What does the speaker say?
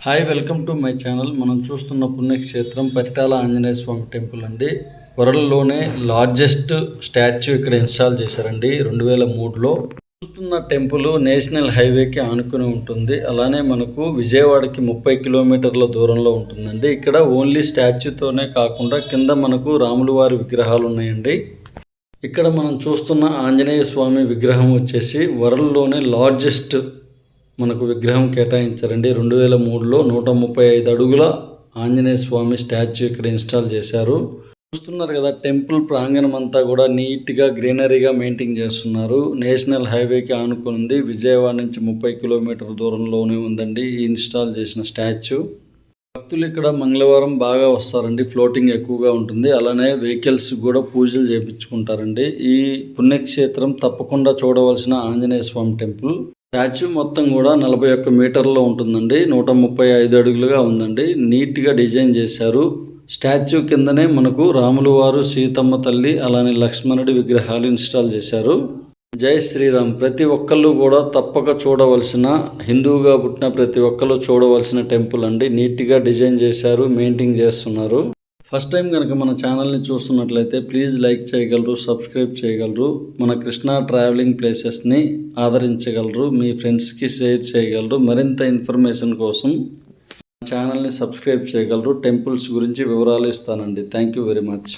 Hi welcome to my channel. మనం చూస్తున్న పుణ్యక్షేత్రం పరిటాల ఆంజనేయ స్వామి టెంపుల్ అండి. వరల్డ్లోనే లార్జెస్ట్ స్టాచ్యూ ఇక్కడ ఇన్స్టాల్ చేశారండి 2003లో. చూస్తున్న టెంపుల్ నేషనల్ హైవేకి ఆనుకుని ఉంటుంది. అలానే మనకు విజయవాడకి 30 కిలోమీటర్ల దూరంలో ఉంటుందండి. ఇక్కడ ఓన్లీ స్టాచ్యూతోనే కాకుండా కింద మనకు రాములు వారి విగ్రహాలు ఉన్నాయండి. ఇక్కడ మనం చూస్తున్న ఆంజనేయ స్వామి విగ్రహం వచ్చేసి వరల్డ్లోనే లార్జెస్ట్ మనకు విగ్రహం కేటాయించారండి. 2003లో 135 అడుగుల ఆంజనేయ స్వామి స్టాచ్యూ ఇక్కడ ఇన్స్టాల్ చేశారు. చూస్తున్నారు కదా, టెంపుల్ ప్రాంగణం అంతా కూడా నీట్గా గ్రీనరీగా మెయింటైన్ చేస్తున్నారు. నేషనల్ హైవేకి ఆనుకుని ఉంది. విజయవాడ నుంచి 30 కిలోమీటర్ల దూరంలోనే ఉందండి ఈ ఇన్స్టాల్ చేసిన స్టాచ్యూ. భక్తులు ఇక్కడ మంగళవారం బాగా వస్తారండి. ఫ్లోటింగ్ ఎక్కువగా ఉంటుంది. అలానే వెహికల్స్ కూడా పూజలు చేయించుకుంటారండి. ఈ పుణ్యక్షేత్రం తప్పకుండా చూడవలసిన ఆంజనేయ స్వామి టెంపుల్. స్టాచ్యూ మొత్తం కూడా 41 మీటర్లో ఉంటుందండి. 135 అడుగులుగా ఉందండి. నీట్గా డిజైన్ చేశారు. స్టాచ్యూ కిందనే మనకు రాములు వారు, సీతమ్మ తల్లి, అలానే లక్ష్మణుడి విగ్రహాలు ఇన్స్టాల్ చేశారు. జై శ్రీరామ్. ప్రతి ఒక్కళ్ళు కూడా తప్పక చూడవలసిన, హిందువుగా పుట్టిన ప్రతి ఒక్కళ్ళు చూడవలసిన టెంపుల్ అండి. నీట్గా డిజైన్ చేశారు, మెయింటైన్ చేస్తున్నారు. ఫస్ట్ టైం కనుక మన ఛానల్ని చూస్తున్నట్లయితే ప్లీజ్ లైక్ చేయగలరు, సబ్స్క్రైబ్ చేయగలరు. మన కృష్ణా ట్రావెలింగ్ ప్లేసెస్ని ఆదరించగలరు, మీ ఫ్రెండ్స్కి షేర్ చేయగలరు. మరింత ఇన్ఫర్మేషన్ కోసం ఛానల్ని సబ్స్క్రైబ్ చేయగలరు. టెంపుల్స్ గురించి వివరాలు ఇస్తానండి. Thank you very much.